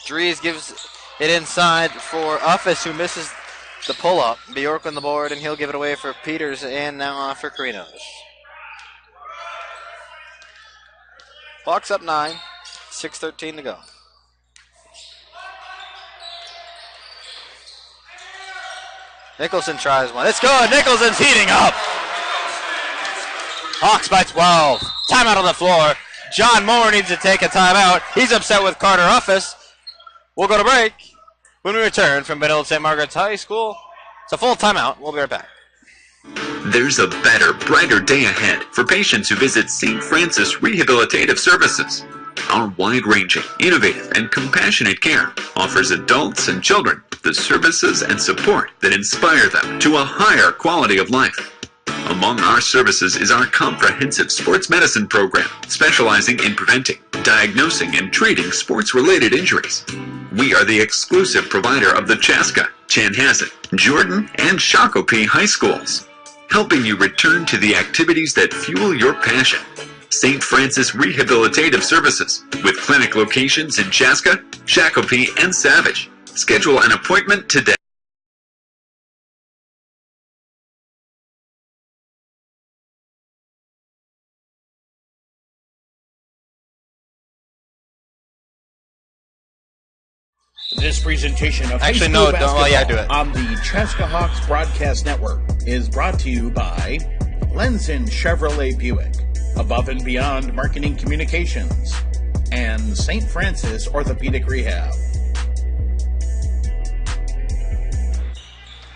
Drees gives it inside for Uffis, who misses the pull-up. Bjork on the board, and he'll give it away for Peters and now off for Krinos. Hawks up 9, 6:13 to go. Nicholson tries one. It's good. Nicholson's heating up. Hawks by 12. Timeout on the floor. John Moore needs to take a timeout. He's upset with Carter Uffis. We'll go to break. When we return from Benilde St. Margaret's High School, it's a full timeout. We'll be right back. There's a better, brighter day ahead for patients who visit St. Francis Rehabilitative Services. Our wide-ranging, innovative, and compassionate care offers adults and children the services and support that inspire them to a higher quality of life. Among our services is our comprehensive sports medicine program, specializing in preventing, diagnosing, and treating sports-related injuries. We are the exclusive provider of the Chaska, Chanhassen, Jordan, and Shakopee high schools, helping you return to the activities that fuel your passion. St. Francis Rehabilitative Services, with clinic locations in Chaska, Shakopee, and Savage. Schedule an appointment today. This presentation of Actually, high no, school basketball well, yeah, do it. on the Chaska Hawks Broadcast Network is brought to you by Lenzen Chevrolet Buick, Above and Beyond Marketing Communications, and St. Francis Orthopedic Rehab.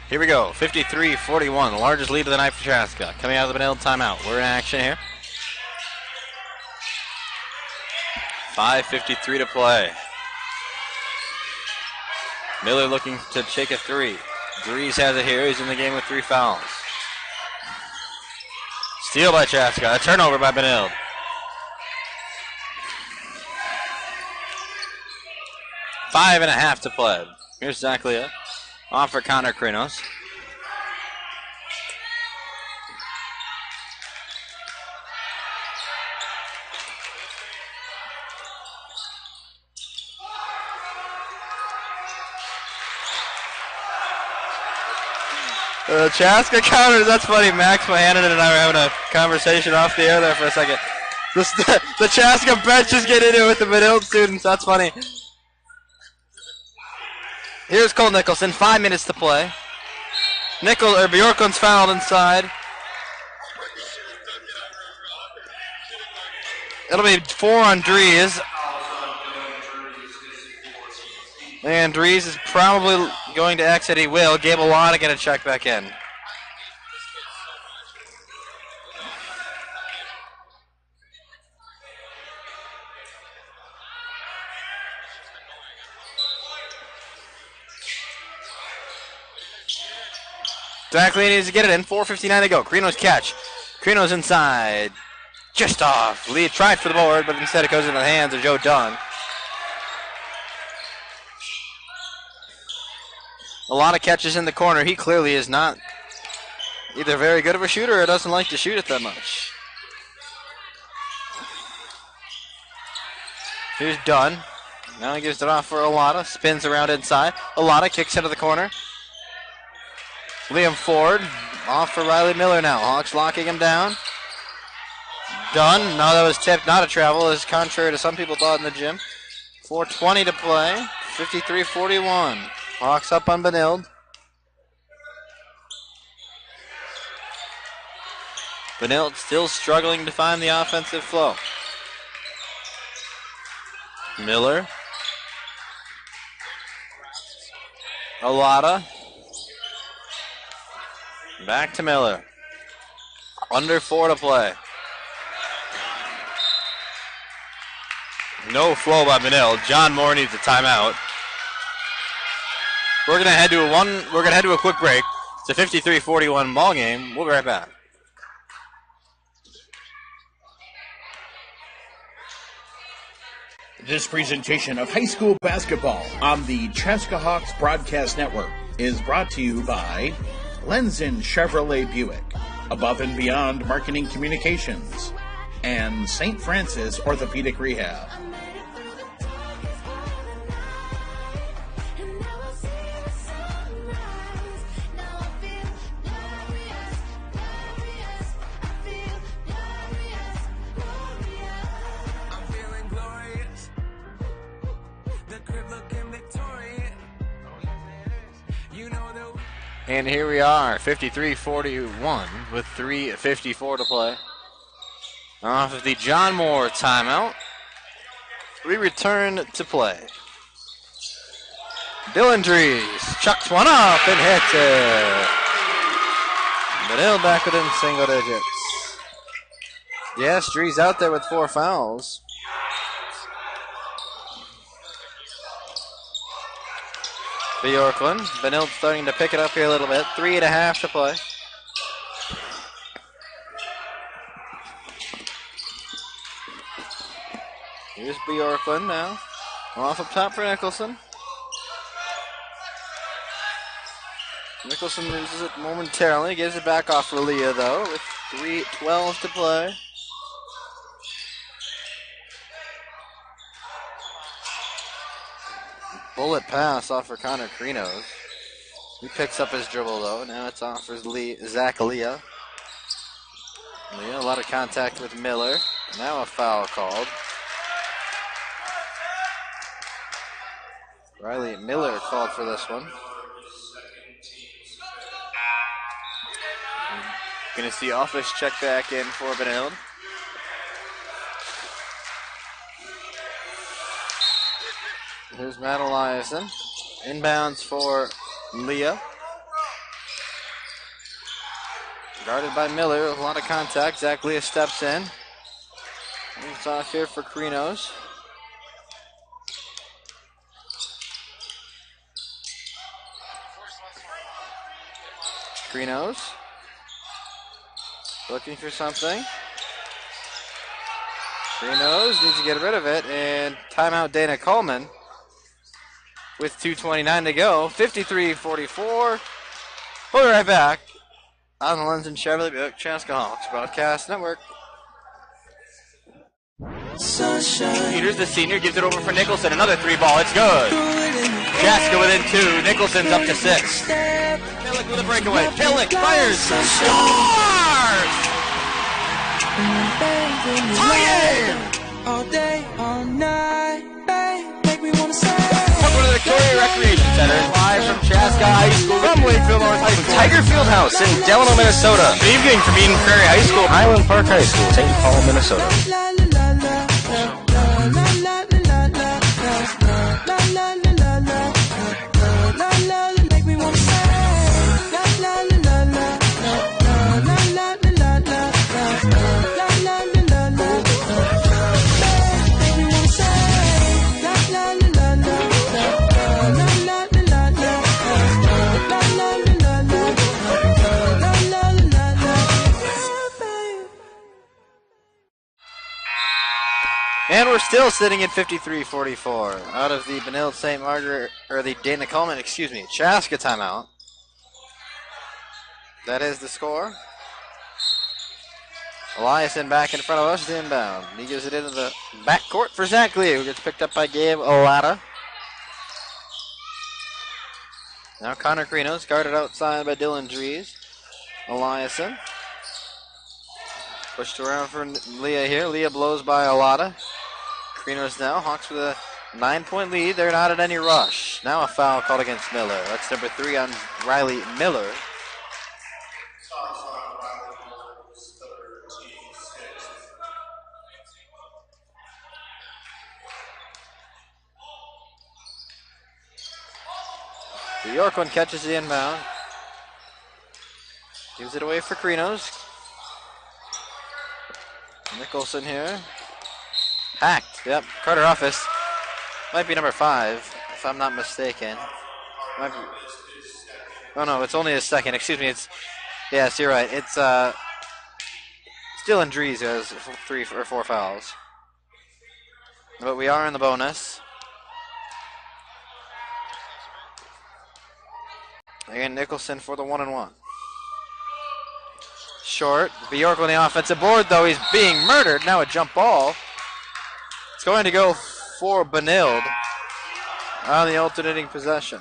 Here we go, 53-41, the largest lead of the night for Chaska. Coming out of the Benilde timeout. We're in action here. 5:53 to play. Miller looking to take a three. Drees has it here. He's in the game with 3 fouls. Steal by Chaska. A turnover by Benilde. Five and a half to play. Here's Zachlia. Off for Connor Krinos. Chaska counters. That's funny. Max Mohanan and I were having a conversation off the air there for a second. The Chaska bench is getting into it with the Benilde students. That's funny. Here's Cole Nicholson. 5 minutes to play. Bjorklund's fouled inside. It'll be 4 on Drees. And Drees is probably going to exit. He will. Gable Lana going to check back in. Exactly, he needs to get it in. 4:59 to go. Carino's catch. Carino's inside. Just off. Lee tried for the board, but instead it goes into the hands of Joe Dunn. A lot of catches in the corner. He clearly is not either very good of a shooter or doesn't like to shoot it that much. Here's Dunn. Now he gives it off for Alata. Spins around inside. Alata kicks into the corner. Liam Ford off for Riley Miller now. Hawks locking him down. Dunn. No, that was tipped. Not a travel, as contrary to some people thought in the gym. 4:20 to play. 53-41. Hawks up on Benilde. Benilde still struggling to find the offensive flow. Miller. Alata. Back to Miller. Under 4 to play. No flow by Benilde. John Moore needs a timeout. We're gonna head to a quick break. It's a 53-41 ball game. We'll be right back. This presentation of high school basketball on the Chaska Hawks Broadcast Network is brought to you by Lenzen Chevrolet Buick, Above and Beyond Marketing Communications, and St. Francis Orthopedic Rehab. And here we are, 53-41 with 3:54 to play. Off of the John Moore timeout, we return to play. Dylan Dries chucks one up and hits it. Benilde back within single digits. Yes, Dries out there with 4 fouls. Bjorklund. Benilde starting to pick it up here a little bit. 3.5 to play. Here's Bjorklund now. Off up top for Nicholson. Nicholson loses it momentarily. Gives it back off for Leah, though, with 3:12 to play. Bullet pass off for Connor Krinos. He picks up his dribble, though. Now it's off for Zach Leah. Leah, a lot of contact with Miller. Now a foul called. Riley Miller called for this one. Going to see Office check back in for Benilde. Here's Matt Eliason. Inbounds for Leah. Guarded by Miller. A lot of contact. Zach Leah steps in. It's off here for Krinos. Krinos. Looking for something. Krinos needs to get rid of it. And timeout Dana Coleman. With 2:29 to go, 53-44. We'll be right back on the Lenzen Chevrolet Buick Chaska Hawks Broadcast Network. Peters, the senior, gives it over for Nicholson. Another 3-ball. It's good. Chaska within 2. Nicholson's up to 6. Pillick with a breakaway. Pillick fires. Scores! All day, all night, babe, make me wanna say. Welcome to the Victoria Recreation Center, live from Chaska High School, from Wakefield North High School. Tiger Fieldhouse in Delano, Minnesota. Good evening from Eden Prairie High School. Highland Park High School, St. Paul, Minnesota. Make me wanna say. And we're still sitting at 53-44 out of the Benilde St. Margaret, or the Dana Coleman, Chaska timeout. That is the score. Eliason back in front of us, inbound. He gives it into the backcourt for Zach Lee, who gets picked up by Gabe Olata. Now Connor Krinos guarded outside by Dylan Dries. Eliason pushed around for Leah here. Leah blows by Olata. Krinos now. Hawks with a 9-point lead. They're not at any rush. Now a foul called against Miller. That's number 3 on Riley Miller. The York one catches the inbound. Gives it away for Krinos. Nicholson here. Hacked. Yep. Carter Office. Might be number 5, if I'm not mistaken. Might be. Oh no, it's only his second. Excuse me. Yes, you're right. It's Dylan Dries who has 3 or 4 fouls. But we are in the bonus. Again, Nicholson for the 1-and-1. Short. Bjork on the offensive board, though. He's being murdered. Now a jump ball. It's going to go for Benilde on the alternating possession.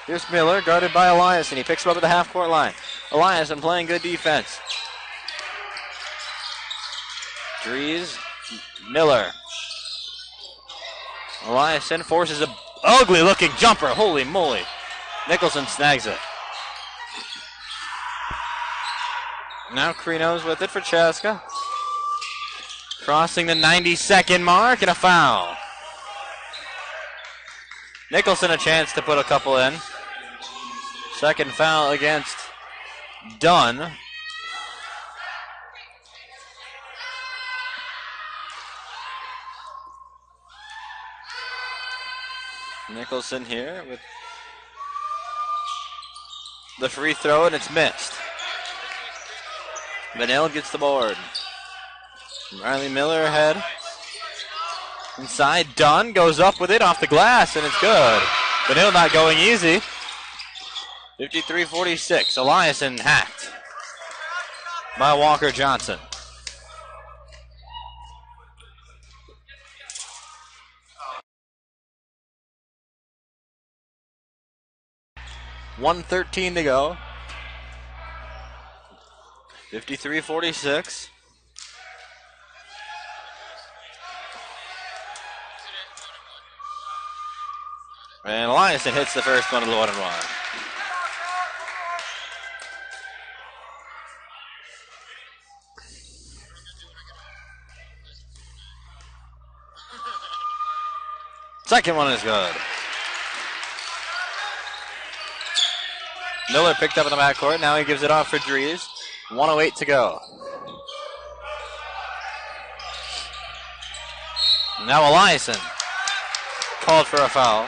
Here's Miller, guarded by Eliason. He picks him up at the half-court line. Eliason playing good defense. Dries, Miller. Eliason forces an ugly-looking jumper. Holy moly. Nicholson snags it. Now Krinos with it for Chaska. Crossing the 90-second mark and a foul. Nicholson a chance to put a couple in. Second foul against Dunn. Nicholson here with the free throw, and it's missed. Benilde gets the board. Riley Miller ahead. Inside, Dunn goes up with it off the glass, and it's good. Benilde not going easy. 53-46. Eliason hacked by Walker Johnson. .113 to go. 53-46. And Eliason hits the first one of the 1-and-1. Second one is good. Miller picked up in the backcourt. Now he gives it off for Dries. 1:08 to go. Now Eliason called for a foul.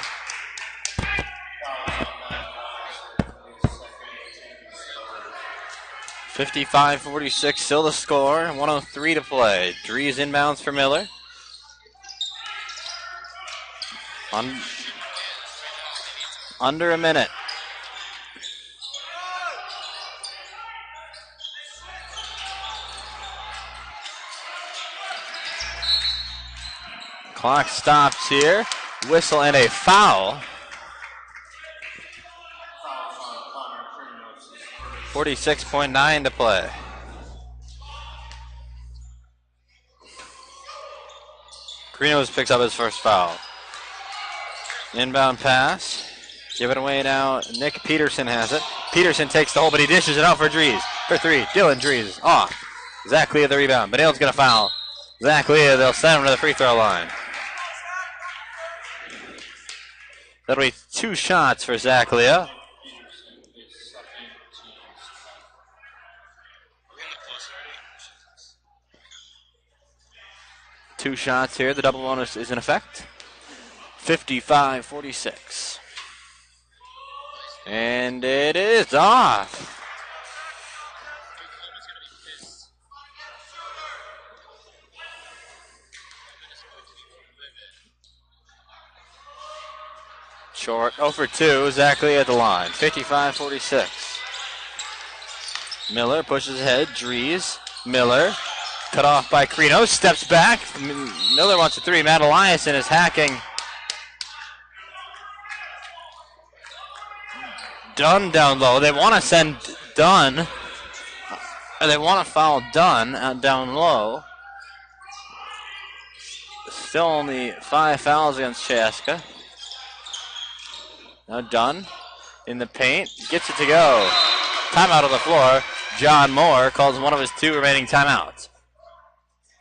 .55-46 still the score. 1:03 to play. Dries inbounds for Miller. Under a minute. Clock stops here. Whistle and a foul. 46.9 to play. Krinos picks up his first foul. Inbound pass. Give it away now. Nick Peterson has it. Peterson takes the hole, but he dishes it out for Dries. For 3. Dylan Dries off. Zach Leah the rebound. Benilde's going to foul Zach Leah. They'll send him to the free throw line. That'll be 2 shots for Zach Leah. 2 shots here. The double bonus is in effect. 55-46. And it is off. Short, 0 for 2, exactly at the line. 55-46. Miller pushes ahead, Dries. Miller, cut off by Carino, steps back. Miller wants a 3. Matt Eliason is hacking. Dunn down low. They want to send Dunn. They want to foul Dunn down low. Still only 5 fouls against Chaska. Now Dunn in the paint, gets it to go. Timeout on the floor. John Moore calls one of his 2 remaining timeouts.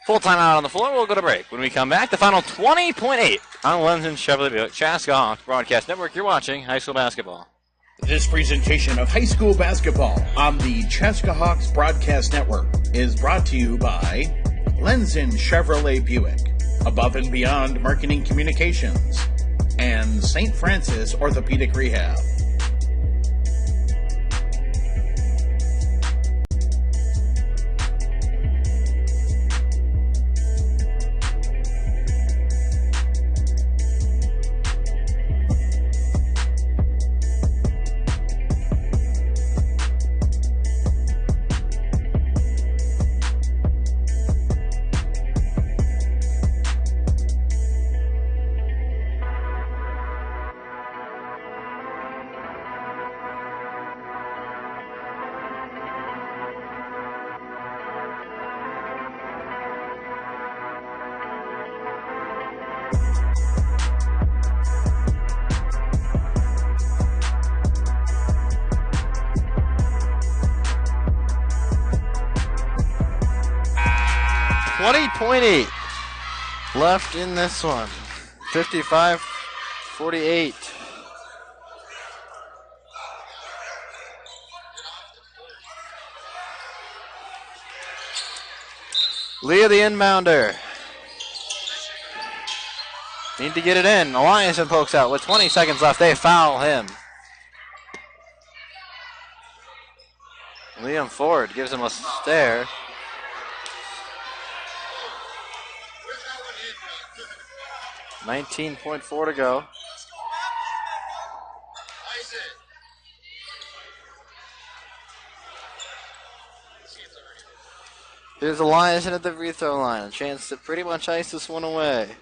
Full timeout on the floor. We'll go to break. When we come back, the final 20.8 on Lenzen Chevrolet Buick Chaska Hawks Broadcast Network. You're watching high school basketball. This presentation of high school basketball on the Chaska Hawks Broadcast Network is brought to you by Lenzen Chevrolet Buick, Above and Beyond Marketing Communications, and St. Francis Orthopedic Rehab. Left in this one. 55-48. Leah the inbounder. Need to get it in. Eliason pokes out with 20 seconds left. They foul him. Liam Ford gives him a stare. $19.4 to go. Here's Eliason at the free throw line. A chance to pretty much ice this one away.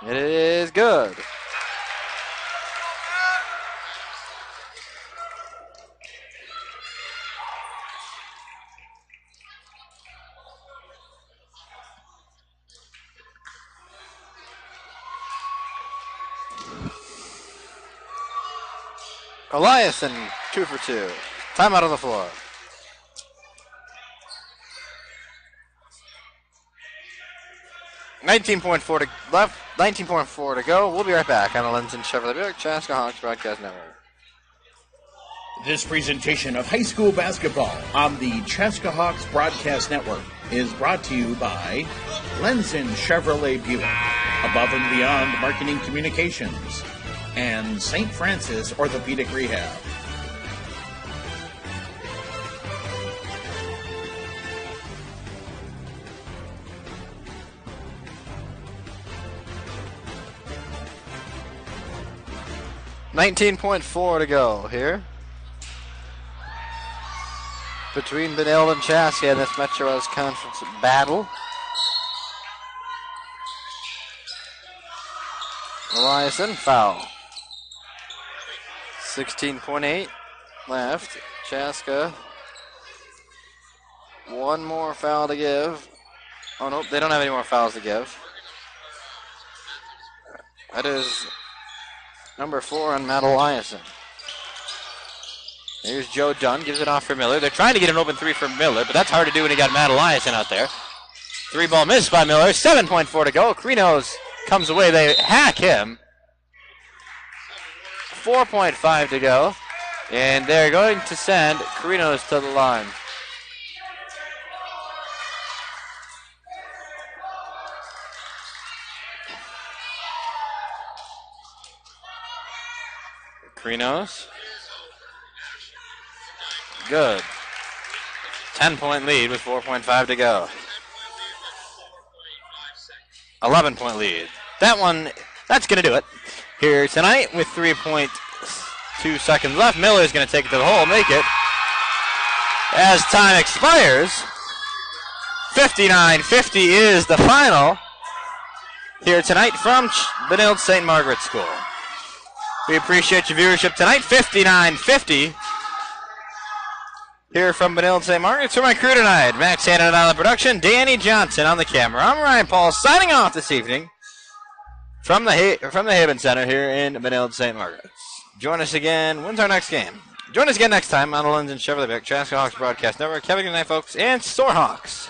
It is good. Eliason, 2 for 2. Timeout on the floor. $19.4 to left. 19.4 to go. We'll be right back on the Lenzen Chevrolet Buick Chaska Hawks Broadcast Network. This presentation of high school basketball on the Chaska Hawks Broadcast Network is brought to you by Lenzen Chevrolet Buick, Above and Beyond Marketing Communications, and St. Francis Orthopedic Rehab. $19.4 to go here between Benilde and Chaska in this Metro West Conference battle. Eliason, foul. 16.8 left. Chaska, one more foul to give. Oh, nope, they don't have any more fouls to give. That is number 4 on Matt Eliason. Here's Joe Dunn, gives it off for Miller. They're trying to get an open 3 for Miller, but that's hard to do when you got Matt Eliason out there. 3-ball miss by Miller. 7.4 to go. Krinos comes away. They hack him. 4.5 to go. And they're going to send Krinos to the line. Krinos. Good. 10-point lead with 4.5 to go. 11-point lead. That's going to do it here tonight with 3.2 seconds left. Miller's going to take it to the hole, make it. As time expires, 59-50 is the final here tonight from Benilde St. Margaret School. We appreciate your viewership tonight. 59-50 here from Benilde St. Margaret. For my crew tonight, Max Hannon on the production, Danny Johnson on the camera. I'm Ryan Paul signing off this evening from the Haven Center here in Benilde St. Margaret. Join us again. When's our next game? Join us again next time on the Lenz and Chevrolet Buick Chaska Hawks Broadcast Network. Have a good night, folks, and Soar Hawks.